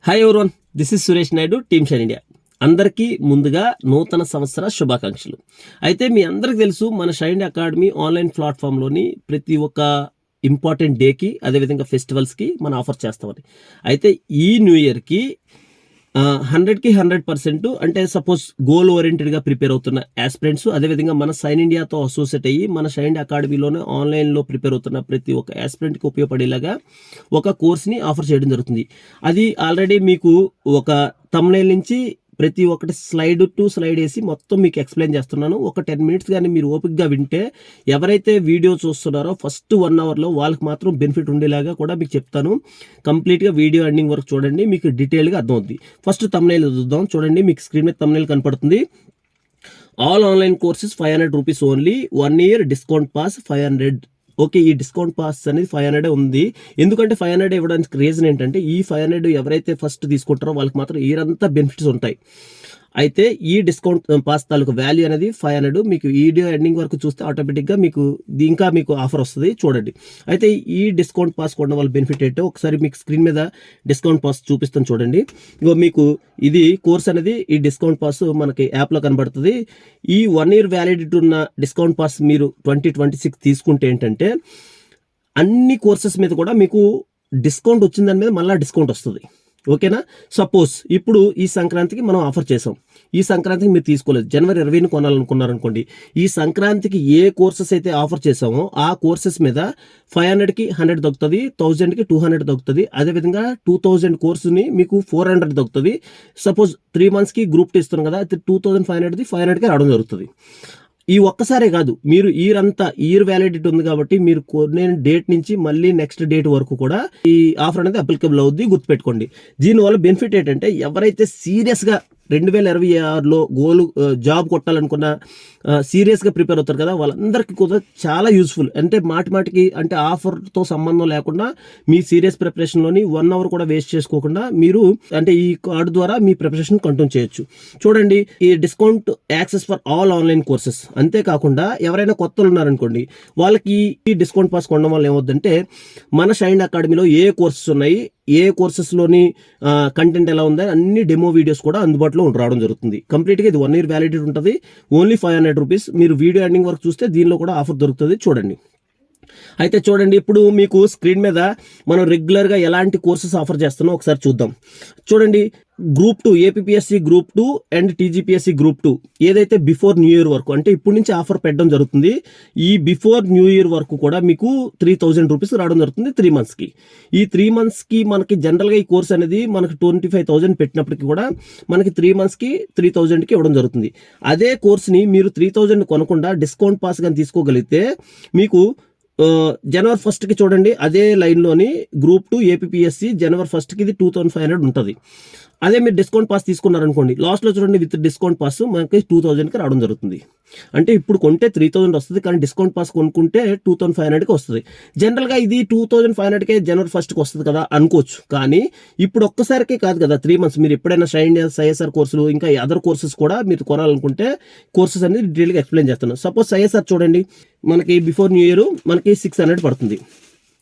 Hi everyone, this is Suresh Naidu, team shine India. అందరికీ ముందుగా నూతన సంవత్సర శుభాకాంక్షలు. అయితే మీ అందరికీ తెలుసు, మన షైన్ అకాడమీ ఆన్లైన్ ప్లాట్ఫామ్లోని ప్రతి ఒక్క ఇంపార్టెంట్ డేకి, అదేవిధంగా ఫెస్టివల్స్కి మనం ఆఫర్ చేస్తామని. అయితే ఈ న్యూ ఇయర్కి 100కి 100% అంటే సపోజ్ గోల్ ఓరియంటెడ్గా ప్రిపేర్ అవుతున్న యాస్పిరెంట్స్, అదేవిధంగా మన షైన్ ఇండియాతో అసోసియేట్ అయ్యి మన షైన్ అకాడమీలోనే ఆన్లైన్లో ప్రిపేర్ అవుతున్న ప్రతి ఒక్క యాస్పిరెంట్కి ఉపయోగపడేలాగా ఒక కోర్స్ని ఆఫర్ చేయడం జరుగుతుంది. అది ఆల్రెడీ మీకు ఒక థంబ్నెయిల్ నుంచి ప్రతి ఒక్కటి స్లైడ్ టు స్లైడ్ వేసి మొత్తం మీకు ఎక్స్ప్లెయిన్ చేస్తున్నాను. ఒక 10 minutes కానీ మీరు ఓపిక్గా వింటే, ఎవరైతే వీడియో చూస్తున్నారో ఫస్ట్ 1 hourలో వాళ్ళకి మాత్రం బెనిఫిట్ ఉండేలాగా కూడా మీకు చెప్తాను. కంప్లీట్గా వీడియో ఎండింగ్ వరకు చూడండి, మీకు డీటెయిల్గా అర్థమవుతుంది. ఫస్ట్ థంబ్నెయిల్ చూద్దాం. చూడండి, మీకు స్క్రీన్ మీద థంబ్నెయిల్ కనపడుతుంది. All online courses 500 rupees only, 1 year discount pass 500. Okay, ఈ డిస్కౌంట్ పాస్ అనేది 500 ఉంది. ఎందుకంటే 500 ఇవ్వడానికి రీజన్ ఏంటంటే, ఈ 500 ఎవరైతే ఫస్ట్ తీసుకుంటారో వాళ్ళకి మాత్రం ఇయర్ అంతా బెనిఫిట్స్ ఉంటాయి. అయితే ఈ డిస్కౌంట్ పాస్ తాలూకు వాల్యూ అనేది 500. మీకు ఈ వీడియో ఎండింగ్ వరకు చూస్తే ఆటోమేటిక్గా మీకు ఆఫర్ వస్తుంది, చూడండి. అయితే ఈ డిస్కౌంట్ పాస్ కొనడం వల్ల బెనిఫిట్ ఏంటో ఒకసారి మీకు స్క్రీన్ మీద డిస్కౌంట్ పాస్ చూపిస్తాను, చూడండి. ఇగో మీకు ఇది కోర్స్ అనేది, ఈ డిస్కౌంట్ పాస్ మనకి యాప్లో కనబడుతుంది. ఈ 1 year వ్యాలిడిటీ ఉన్న డిస్కౌంట్ పాస్ మీరు 2026 తీసుకుంటే ఏంటంటే, అన్ని కోర్సెస్ మీద కూడా మీకు డిస్కౌంట్ వచ్చిన దాని మీద మళ్ళీ డిస్కౌంట్ వస్తుంది. ఓకేనా? సపోజ్ ఇప్పుడు ఈ సంక్రాంతికి మనం ఆఫర్ చేసాం. ఈ సంక్రాంతికి మీరు తీసుకోలేదు, జనవరి 20ని కొనాలనుకున్నారనుకోండి. ఈ సంక్రాంతికి ఏ కోర్సెస్ అయితే ఆఫర్ చేసామో ఆ కోర్సెస్ మీద 500కి 100 దొరుకుతుంది, 1000కి 200 దొరుకుతుంది. అదేవిధంగా 2000 కోర్సుని మీకు 400 దొరుకుతుంది. సపోజ్ 3 monthsకి గ్రూప్ ఇస్తున్నాం కదా, 2500ది 500కి రావడం జరుగుతుంది. ఈ ఒక్కసారే కాదు, మీరు ఇయర్ వ్యాలిడిటీ ఉంది కాబట్టి మీరు కొన్ని డేట్ నుంచి మళ్ళీ నెక్స్ట్ డేట్ వరకు కూడా ఈ ఆఫర్ అనేది అప్లికబుల్ అవుద్ది, గుర్తుపెట్టుకోండి. దీనివల్ల బెనిఫిట్ ఏంటంటే, ఎవరైతే సీరియస్గా 2026లో జాబ్ కొట్టాలనుకున్న సీరియస్గా ప్రిపేర్ అవుతారు కదా, వాళ్ళందరికీ కూడా చాలా యూస్ఫుల్. అంటే మాటికి అంటే ఆఫర్తో సంబంధం లేకుండా మీ సీరియస్ ప్రిపరేషన్లోని 1 hour కూడా వేస్ట్ చేసుకోకుండా మీరు అంటే ఈ కార్డు ద్వారా మీ ప్రిపరేషన్ కంటిన్యూ చేయొచ్చు. చూడండి, ఈ discount access for all online courses. అంతేకాకుండా ఎవరైనా కొత్తలు ఉన్నారనుకోండి, వాళ్ళకి ఈ డిస్కౌంట్ పాస్ కొనడం వల్ల ఏమవుతుందంటే, మన షైన్ అకాడమీలో ఏ కోర్సెస్ ఉన్నాయి, ఏ కోర్సెస్లోని కంటెంట్ ఎలా ఉందో అన్ని డెమో వీడియోస్ కూడా అందుబాటులో రావడం జరుగుతుంది. కంప్లీట్గా ఇది 1 year వ్యాలిడిటీ ఉంటుంది, ఓన్లీ 500 రూపీస్. మీరు వీడియో ఎండింగ్ వరకు చూస్తే దీనిలో కూడా ఆఫర్ దొరుకుతుంది, చూడండి. అయితే చూడండి, ఇప్పుడు మీకు స్క్రీన్ మీద మనం రెగ్యులర్గా ఎలాంటి కోర్సెస్ ఆఫర్ చేస్తున్నామో ఒకసారి చూద్దాం. చూడండి, group 2 APSC group 2 and TGPSC group 2 ఏదైతే బిఫోర్ న్యూ ఇయర్ వరకు, అంటే ఇప్పటి నుంచి ఆఫర్ పెట్టడం జరుగుతుంది. ఈ బిఫోర్ న్యూ ఇయర్ వరకు కూడా మీకు 3000 రూపీస్ రావడం జరుగుతుంది 3 monthsకి. ఈ 3 monthsకి మనకి జనరల్గా ఈ కోర్స్ అనేది మనకి 25,000 పెట్టినప్పటికీ కూడా మనకి 3 monthsకి 3000కి ఇవ్వడం జరుగుతుంది. అదే కోర్స్ని మీరు 3000 కొనకుండా డిస్కౌంట్ పాస్ కానీ తీసుకోగలిగితే మీకు జనవరి 1కి చూడండి, అదే లైన్లోని గ్రూప్ 2 ఏపీఎస్సి జనవరి 1కి ఇది 2500 ఉంటుంది. అదే మీరు డిస్కౌంట్ పాస్ తీసుకున్నారనుకోండి, లాస్ట్లో చూడండి విత్ డిస్కౌంట్ పాస్ మనకి 2000కి రావడం జరుగుతుంది. అంటే ఇప్పుడు కొంటే 3000 వస్తుంది, కానీ డిస్కౌంట్ పాస్ కొనుక్కుంటే 2500కి వస్తుంది. జనరల్గా ఇది 2500కే జనవరి 1కి వస్తుంది కదా అనుకోవచ్చు, కానీ ఇప్పుడు ఒక్కసారికే కాదు కదా, 3 months. మీరు ఎప్పుడైనా షైన్ సైఎస్ఆర్ కోర్సులు ఇంకా అదర్ కోర్సెస్ కూడా మీరు కొనాలనుకుంటే కోర్సెస్ అనేది డీటెయిల్గా ఎక్స్ప్లెయిన్ చేస్తున్నాను. సపోజ్ సైఎస్ఆర్ చూడండి, మనకి బిఫోర్ న్యూ ఇయర్ మనకి 600 పడుతుంది.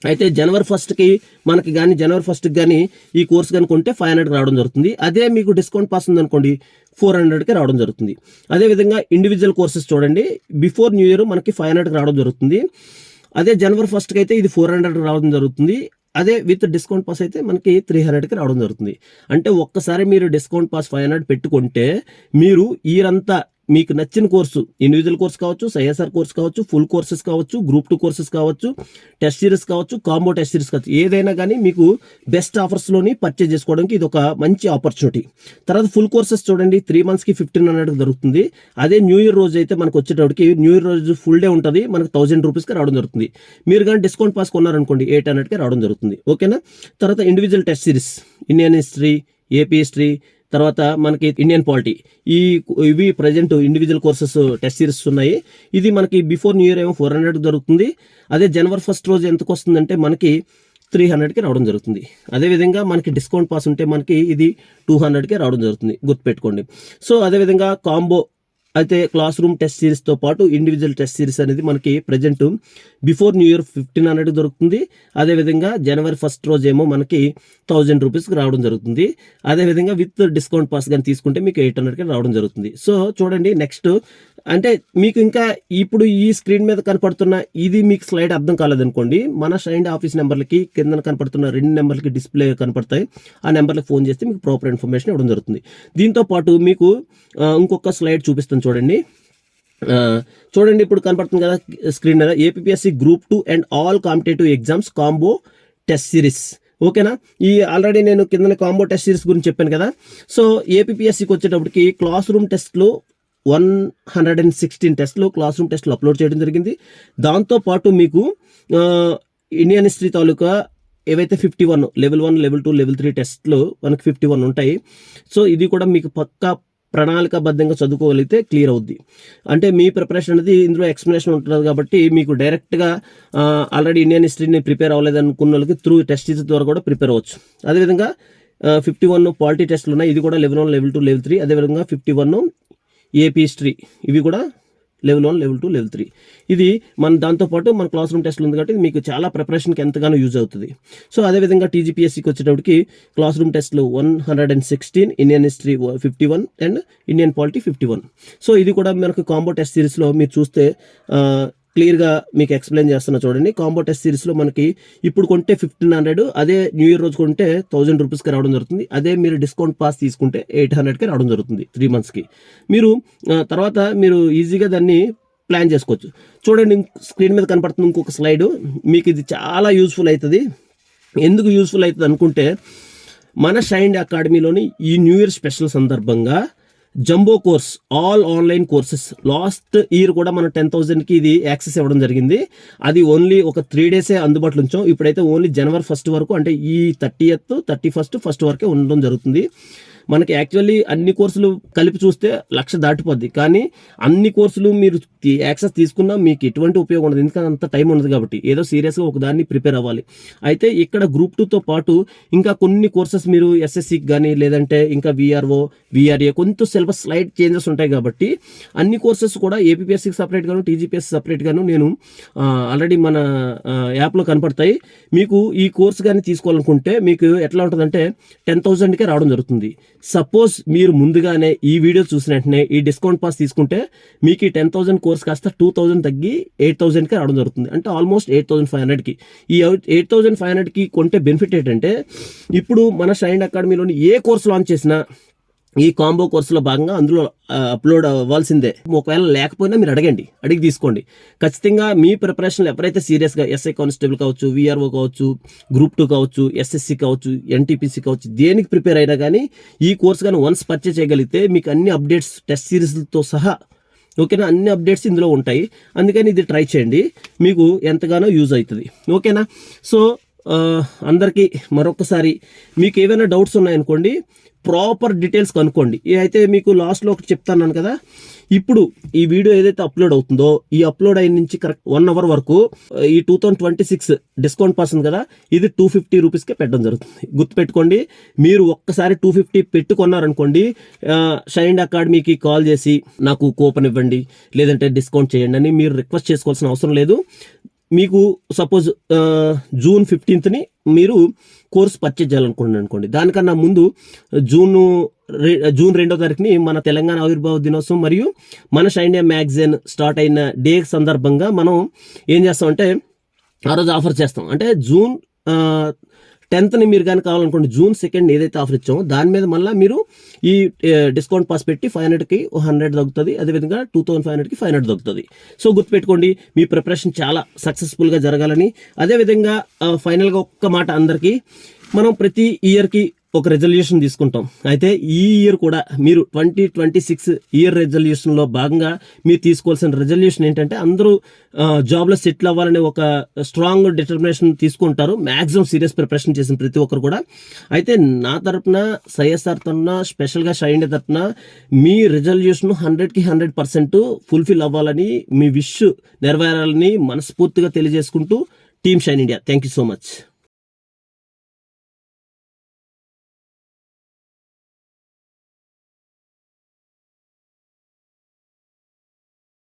అయితే జనవరి 1కి మనకి కానీ జనవరి 1కి కానీ ఈ కోర్స్ కానీ కొంటే 500కి రావడం జరుగుతుంది. అదే మీకు డిస్కౌంట్ పాస్ ఉందనుకోండి 400కి రావడం జరుగుతుంది. అదేవిధంగా ఇండివిజువల్ కోర్సెస్ చూడండి, బిఫోర్ న్యూ ఇయర్ మనకి 500కి రావడం జరుగుతుంది. అదే జనవరి 1కి అయితే ఇది 400కి రావడం జరుగుతుంది. అదే విత్ డిస్కౌంట్ పాస్ అయితే మనకి 300కి రావడం జరుగుతుంది. అంటే ఒక్కసారి మీరు డిస్కౌంట్ పాస్ 500 పెట్టుకుంటే మీరు ఇయరంతా మీకు నచ్చిన కోర్సు, ఇండివిజువల్ కోర్స్ కావచ్చు, సైఎస్ఆర్ కోర్స్ కావచ్చు, ఫుల్ కోర్సెస్ కావచ్చు, గ్రూప్ 2 కోర్సెస్ కావచ్చు, టెస్ట్ సిరీస్ కావచ్చు, కాంబో టెస్ట్ సిరీస్ కావచ్చు, ఏదైనా కానీ మీకు బెస్ట్ ఆఫర్స్లోని పర్చేజ్ చేసుకోవడానికి ఇది ఒక మంచి ఆపర్చునిటీ. తర్వాత ఫుల్ కోర్సెస్ చూడండి, 3 monthsకి 1500కి దొరుకుతుంది. అదే న్యూ ఇయర్ రోజు అయితే మనకు వచ్చేటప్పటికి న్యూ ఇయర్ రోజు ఫుల్ డే ఉంటుంది, మనకు 1000 రూపీస్కి రావడం జరుగుతుంది. మీరు కానీ డిస్కౌంట్ పాస్ కొన్నారనుకోండి 800కి రావడం జరుగుతుంది. ఓకేనా? తర్వాత individual test series, Indian history, AP history, తర్వాత మనకి ఇండియన్ పాలిటీ, ఇవి present individual courses test series ఉన్నాయి. ఇది మనకి బిఫోర్ న్యూ ఇయర్ ఏమో 400 దొరుకుతుంది. అదే జనవరి 1st రోజు ఎంతకు వస్తుందంటే మనకి 300కి రావడం జరుగుతుంది. అదేవిధంగా మనకి డిస్కౌంట్ పాస్ ఉంటే మనకి ఇది 200కి రావడం జరుగుతుంది, గుర్తుపెట్టుకోండి. సో అదేవిధంగా కాంబో అయితే క్లాస్ రూమ్ టెస్ట్ సిరీస్తో పాటు ఇండివిజువల్ టెస్ట్ సిరీస్ అనేది మనకి ప్రజెంట్ బిఫోర్ న్యూ ఇయర్ 1500 దొరుకుతుంది. అదేవిధంగా జనవరి 1 రోజేమో మనకి 1000 రూపీస్కి రావడం జరుగుతుంది. అదేవిధంగా విత్ డిస్కౌంట్ పాస్ కానీ తీసుకుంటే మీకు 800కి రావడం జరుగుతుంది. సో చూడండి, నెక్స్ట్ అంటే మీకు ఇంకా ఇప్పుడు ఈ స్క్రీన్ మీద కనపడుతున్న ఇది మీకు స్లైడ్ అర్థం కాలేదనుకోండి, మన షైన్ ఆఫీస్ నెంబర్లకి కింద కనపడుతున్న 2 నెంబర్లకి డిస్ప్లే కనపడతాయి. ఆ నెంబర్లకు ఫోన్ చేస్తే మీకు ప్రాపర్ ఇన్ఫర్మేషన్ ఇవ్వడం జరుగుతుంది. దీంతో పాటు మీకు ఇంకొక స్లైడ్ చూపిస్తాను చూడండి. చూడండి, ఇప్పుడు కనపడుతుంది కదా స్క్రీన్ మీద, APSC group 2 and all competitive exams combo test series. ఓకేనా, ఈ ఆల్రెడీ నేను కింద కాంబో టెస్ట్ సిరీస్ గురించి చెప్పాను కదా. సో ఏపీఎస్సికి వచ్చేటప్పటికి క్లాస్ రూమ్ టెస్ట్లు 116 టెస్ట్లు క్లాస్ రూమ్ టెస్ట్లు అప్లోడ్ చేయడం జరిగింది. దాంతోపాటు మీకు ఇండియన్ హిస్టరీ తాలూకా ఏవైతే 51 లెవెల్ 1, లెవెల్ 2, లెవెల్ 3 టెస్ట్లు మనకి 51 ఉంటాయి. సో ఇది కూడా మీకు పక్కా ప్రణాళికాబద్ధంగా చదువుకోగలిగితే క్లియర్ అవుద్ది. అంటే మీ ప్రిపరేషన్ అనేది ఇందులో ఎక్స్ప్లెనేషన్ ఉంటుంది కాబట్టి మీకు డైరెక్ట్గా ఆల్రెడీ ఇండియన్ హిస్టరీని ప్రిపేర్ అవ్వలేదు అనుకున్న వాళ్ళకి త్రూ టెస్ట్ సిరీస్ ద్వారా కూడా ప్రిపేర్ అవ్వచ్చు. అదేవిధంగా 51 పాలిటీ టెస్ట్లు ఉన్నాయి, ఇది కూడా లెవెల్ 1, లెవెల్ 2, లెవెల్ 3. అదేవిధంగా 51 ఏపీ హిస్టరీ, ఇవి కూడా లెవెల్ 1, లెవెల్ 2, లెవెల్ 3. ఇది దాంతోపాటు మన క్లాస్ రూమ్ టెస్ట్లు ఉంది కాబట్టి మీకు చాలా ప్రిపరేషన్కి ఎంతగానో యూజ్ అవుతుంది. సో అదేవిధంగా టీజీపీఎస్సీకి వచ్చేటప్పటికి క్లాస్ రూమ్ టెస్ట్లు 116, Indian history 51 and Indian polity 51. So ఇది కూడా మనకు కాంబో టెస్ట్ సిరీస్లో మీరు చూస్తే క్లియర్గా మీకు ఎక్స్ప్లెయిన్ చేస్తున్నా చూడండి. కాంబో టెస్ట్ సిరీస్లో మనకి ఇప్పుడు కొంటే 1500, అదే న్యూ ఇయర్ రోజు కొంటే 1000 రూపీస్కి రావడం జరుగుతుంది. అదే మీరు డిస్కౌంట్ పాస్ తీసుకుంటే 800కి రావడం జరుగుతుంది 3 మంత్స్కి. మీరు తర్వాత మీరు ఈజీగా దాన్ని ప్లాన్ చేసుకోవచ్చు. చూడండి, స్క్రీన్ మీద కనపడుతుంది ఇంకొక స్లైడ్, మీకు ఇది చాలా యూస్ఫుల్ అవుతుంది. ఎందుకు యూస్ఫుల్ అవుతుంది అనుకుంటే, మన షైన్ అకాడమీలోని ఈ న్యూ ఇయర్ స్పెషల్ సందర్భంగా jumbo course, all online courses, last year కూడా మన 10,000కి ఇది యాక్సెస్ ఇవ్వడం జరిగింది. అది ఓన్లీ ఒక 3 డేసే అందుబాటులో ఉంచాం. ఇప్పుడైతే ఓన్లీ జనవరి 1 వరకు, అంటే ఈ 30th, 31st, 1st వరకే ఉండడం జరుగుతుంది. మనకి యాక్చువల్లీ అన్ని కోర్సులు కలిపి చూస్తే 1,00,000 దాటిపోద్ది. కానీ అన్ని కోర్సులు మీరు యాక్సెస్ తీసుకున్నా మీకు ఎటువంటి ఉపయోగం ఉండదు, ఎందుకంటే అంత టైం ఉండదు కాబట్టి. ఏదో సీరియస్గా ఒక దాన్ని ప్రిపేర్ అవ్వాలి. అయితే ఇక్కడ గ్రూప్ 2తో పాటు ఇంకా కొన్ని కోర్సెస్ మీరు ఎస్ఎస్సికి కానీ లేదంటే ఇంకా విఆర్ఓ, విఆర్ఏ కొంత సిలబస్ స్లైడ్ చేంజెస్ ఉంటాయి కాబట్టి అన్ని కోర్సెస్ కూడా ఏపీఎస్సికి సపరేట్గాను, టీజీపీఎస్సీ సపరేట్గాను నేను ఆల్రెడీ మన యాప్లో కనపడతాయి. మీకు ఈ కోర్స్ కానీ తీసుకోవాలనుకుంటే మీకు ఎట్లా ఉంటుందంటే 10,000కే రావడం జరుగుతుంది. సపోజ్ మీరు ముందుగానే ఈ వీడియో చూసిన వెంటనే ఈ డిస్కౌంట్ పాస్ తీసుకుంటే మీకు ఈ 10,000 కోర్స్ కాస్త 2,000 తగ్గి 8,000కి రావడం జరుగుతుంది. అంటే ఆల్మోస్ట్ 8,500కి. ఈ 8,500కి కొంటే బెనిఫిట్ ఏంటంటే, ఇప్పుడు మన షైన్ అకాడమీలోని ఏ కోర్స్ లాంచ్ చేసినా ఈ కాంబో కోర్సులో భాగంగా అందులో అప్లోడ్ అవ్వాల్సిందే. ఒకవేళ లేకపోయినా మీరు అడిగి తీసుకోండి. ఖచ్చితంగా మీ ప్రిపరేషన్లు ఎవరైతే సీరియస్గా ఎస్ఐ కానిస్టేబుల్ కావచ్చు, విఆర్ఓ కావచ్చు, గ్రూప్ 2 కావచ్చు, ఎస్ఎస్సి కావచ్చు, ఎన్టీపీసీ కావచ్చు, దేనికి ప్రిపేర్ అయినా కానీ ఈ కోర్స్ కానీ వన్స్ పర్చేజ్ చేయగలిగితే మీకు అన్ని అప్డేట్స్ టెస్ట్ సిరీస్లతో సహా, ఓకేనా, అన్ని అప్డేట్స్ ఇందులో ఉంటాయి. అందుకని ఇది ట్రై చేయండి, మీకు ఎంతగానో యూజ్ అవుతుంది. ఓకేనా. సో అందరికీ మరొకసారి మీకు ఏమైనా డౌట్స్ ఉన్నాయనుకోండి, ప్రాపర్ డీటెయిల్స్ కనుక్కోండి. అయితే మీకు లాస్ట్లో ఒకటి చెప్తాను కదా, ఇప్పుడు ఈ వీడియో ఏదైతే అప్లోడ్ అవుతుందో ఈ అప్లోడ్ అయిన నుంచి కరెక్ట్ 1 అవర్ వరకు ఈ 2026 డిస్కౌంట్ పాస్ ఉంది కదా, ఇది 250 రూపీస్కే పెట్టడం జరుగుతుంది. గుర్తుపెట్టుకోండి, మీరు ఒక్కసారి 250 పెట్టుకున్నారనుకోండి, షైన్ అకాడమీకి కాల్ చేసి నాకు కూపన్ ఇవ్వండి లేదంటే డిస్కౌంట్ చేయండి అని మీరు రిక్వెస్ట్ చేసుకోవాల్సిన అవసరం లేదు. మీకు సపోజ్ జూన్ 15th మీరు కోర్స్ పర్చేజ్ చేయాలనుకుంటున్నాను అనుకోండి, దానికన్నా ముందు జూన్ 2వ తారీఖుని మన తెలంగాణ ఆవిర్భావ దినోత్సవం మరియు మన షైన్ ఇండియా మ్యాగజైన్ స్టార్ట్ అయిన డే సందర్భంగా మనం ఏం చేస్తామంటే ఆ రోజు ఆఫర్ చేస్తాం. అంటే జూన్ 10th మీరు కానీ కావాలనుకోండి, జూన్ 2nd ఏదైతే ఆఫర్ ఇచ్చామో దాని మీద మళ్ళీ మీరు ఈ డిస్కౌంట్ పాస్ పెట్టి 500కి 100 తగ్గుతుంది. అదేవిధంగా 2,500కి 500 తగ్గుతుంది. సో గుర్తుపెట్టుకోండి, మీ ప్రిపరేషన్ చాలా సక్సెస్ఫుల్గా జరగాలని. అదేవిధంగా ఫైనల్గా ఒక్క మాట అందరికీ, మనం ప్రతి ఇయర్కి ఒక రెజల్యూషన్ తీసుకుంటాం. అయితే ఈ ఇయర్ కూడా మీరు 2026 ఇయర్ రెజల్యూషన్లో భాగంగా మీరు తీసుకోవాల్సిన రెజల్యూషన్ ఏంటంటే, అందరూ జాబ్లో సెటిల్ అవ్వాలనే ఒక స్ట్రాంగ్ డిటర్మినేషన్ తీసుకుంటారు, మ్యాక్సిమం సీరియస్ ప్రిపరేషన్ చేసిన ప్రతి ఒక్కరు కూడా. అయితే నా తరపున, సైఎస్ఆర్ తరపున, స్పెషల్గా షైన్ ఇండియా తరపున మీ రెజల్యూషన్ 100కి 100% ఫుల్ఫిల్ అవ్వాలని, మీ విష్ నెరవేరాలని మనస్ఫూర్తిగా తెలియజేసుకుంటూ, team shine India, thank you so much.